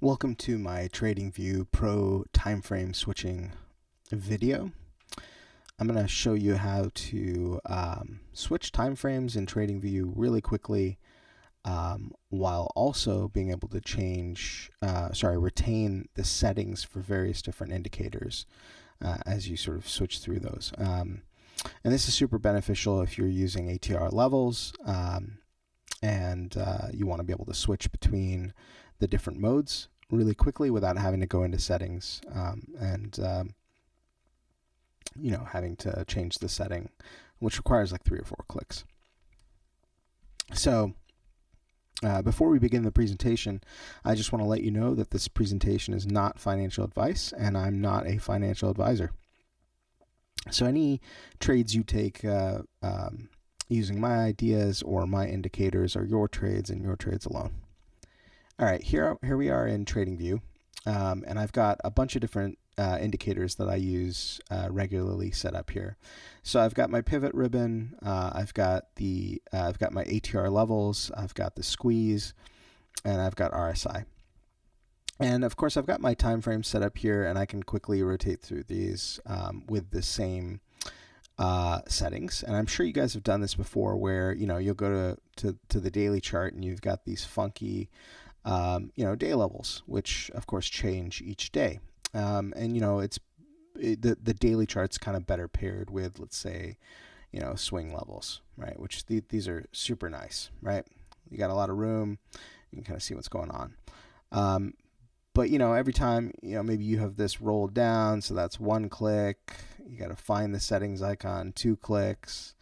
Welcome to my TradingView Pro time frame switching video. I'm going to show you how to switch time frames in TradingView really quickly while also being able to retain the settings for various different indicators as you sort of switch through those. And this is super beneficial if you're using ATR levels and you want to be able to switch between the different modes really quickly without having to go into settings and having to change the setting, which requires like 3 or 4 clicks. So before we begin the presentation, I just want to let you know that this presentation is not financial advice and I'm not a financial advisor. So any trades you take using my ideas or my indicators are your trades and your trades alone. All right, here we are in TradingView, and I've got a bunch of different indicators that I use regularly set up here. So I've got my pivot ribbon, I've got my ATR levels, I've got the squeeze, and I've got RSI. And of course, I've got my time frame set up here, and I can quickly rotate through these with the same settings. And I'm sure you guys have done this before, where you'll go to the daily chart, and you've got these funky day levels, which of course change each day. And the daily chart's kind of better paired with, let's say, swing levels, right? Which these are super nice, right? You got a lot of room, you can kind of see what's going on. But every time maybe you have this rolled down, so that's 1 click. You got to find the settings icon, 2 clicks.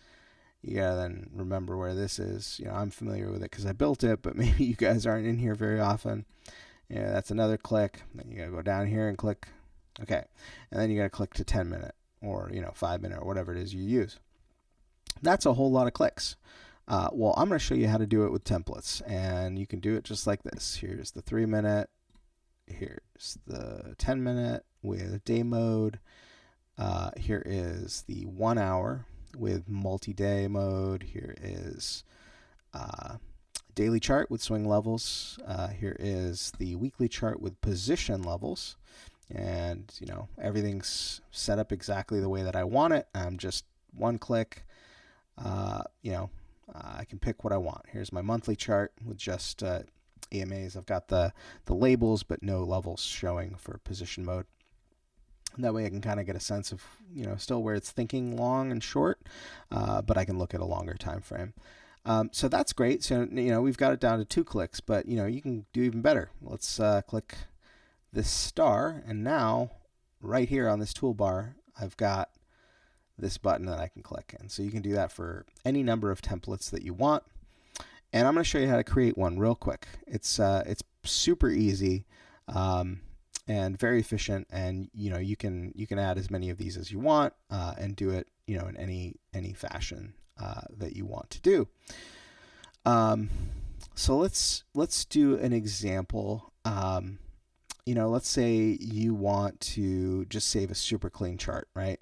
You gotta then remember where this is. I'm familiar with it because I built it, but maybe you guys aren't in here very often. That's another click. Then you gotta go down here and click. Okay, and then you gotta click to 10-minute or 5-minute or whatever it is you use. That's a whole lot of clicks. Well, I'm gonna show you how to do it with templates, and you can do it just like this. Here's the 3-minute. Here's the 10-minute with day mode. Here is the 1 hour with multi-day mode. Here is daily chart with swing levels. Here is the weekly chart with position levels, and everything's set up exactly the way that I want it. I'm just 1 click. I can pick what I want. Here's my monthly chart with just EMAs. I've got the labels but no levels showing for position mode. That way I can kind of get a sense of, still where it's thinking long and short, but I can look at a longer time frame. So that's great. So, we've got it down to 2 clicks, but, you can do even better. Let's click this star, and now right here on this toolbar, I've got this button that I can click. And so you can do that for any number of templates that you want. And I'm going to show you how to create one real quick. It's super easy. And very efficient, and you can add as many of these as you want and do it in any fashion that you want to do. So let's do an example. Let's say you want to just save a super clean chart, right?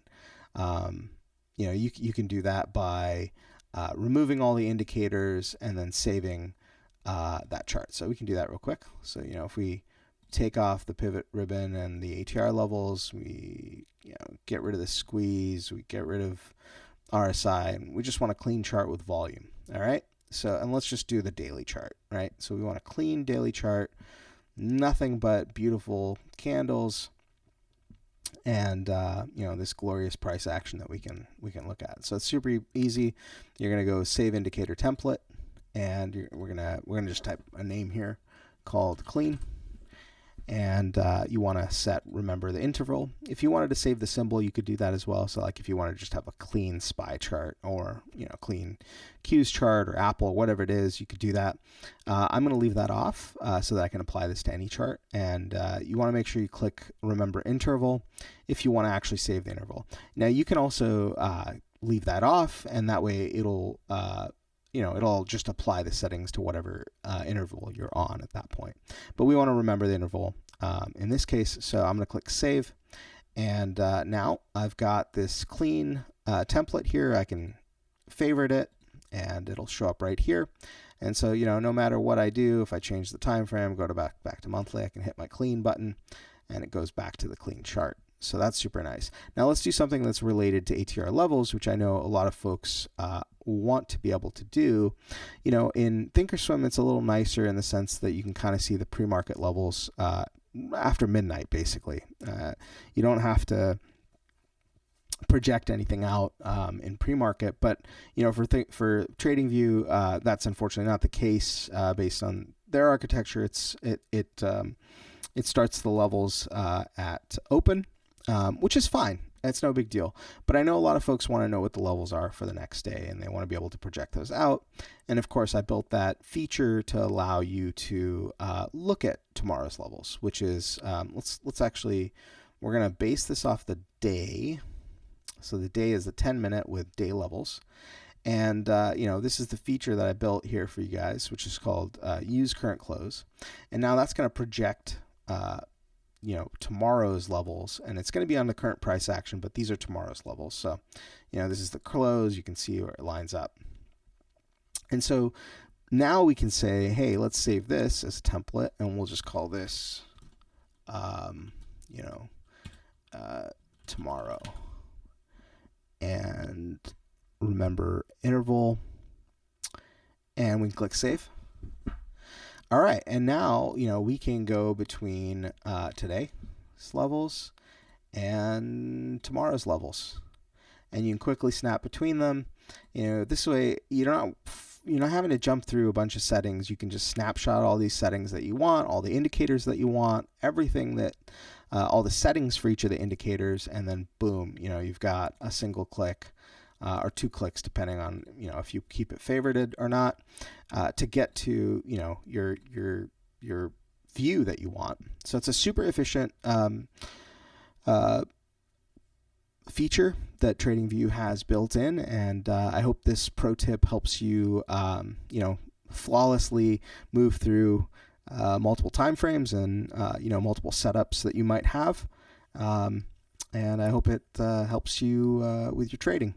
You can do that by removing all the indicators and then saving that chart. So we can do that real quick. So if we take off the pivot ribbon and the ATR levels, we get rid of the squeeze, we get rid of RSI, and we just want a clean chart with volume. All right, and let's just do the daily chart, right? So we want a clean daily chart, nothing but beautiful candles and this glorious price action that we can look at. So it's super easy. You're gonna go save indicator template, and we're gonna just type a name here called clean. And you want to remember the interval. If you wanted to save the symbol, you could do that as well. So like if you want to just have a clean SPY chart or clean Q's chart or Apple, whatever it is, you could do that. I'm going to leave that off so that I can apply this to any chart. And you want to make sure you click remember interval if you want to actually save the interval. Now you can also leave that off, and that way it'll just apply the settings to whatever interval you're on at that point. But we want to remember the interval in this case, so I'm going to click Save. And now I've got this clean template here. I can favorite it, and it'll show up right here. And so, no matter what I do, if I change the time frame, go to back to monthly, I can hit my clean button and it goes back to the clean chart. So that's super nice. Now let's do something that's related to ATR levels, which I know a lot of folks want to be able to do. In Thinkorswim, it's a little nicer in the sense that you can kind of see the pre-market levels after midnight, basically. You don't have to project anything out in pre-market, but for TradingView, that's unfortunately not the case based on their architecture. It starts the levels at open, which is fine. It's no big deal. But I know a lot of folks want to know what the levels are for the next day, and they want to be able to project those out. And of course, I built that feature to allow you to look at tomorrow's levels, which is we're going to base this off the day. So the day is the 10-minute with day levels. And, this is the feature that I built here for you guys, which is called use current close. And now that's going to project tomorrow's levels, and it's going to be on the current price action, but these are tomorrow's levels. So, this is the close. You can see where it lines up. And so now we can say, hey, let's save this as a template, and we'll just call this, tomorrow. And remember interval, and we can click save. All right, and now we can go between today's levels and tomorrow's levels, and you can quickly snap between them. This way you're not having to jump through a bunch of settings. You can just snapshot all these settings that you want, all the indicators that you want, everything that all the settings for each of the indicators, and then boom, you've got a single click. Or 2 clicks, depending on if you keep it favorited or not, to get to your view that you want. So it's a super efficient feature that TradingView has built in, and I hope this pro tip helps you flawlessly move through multiple time frames and multiple setups that you might have, and I hope it helps you with your trading.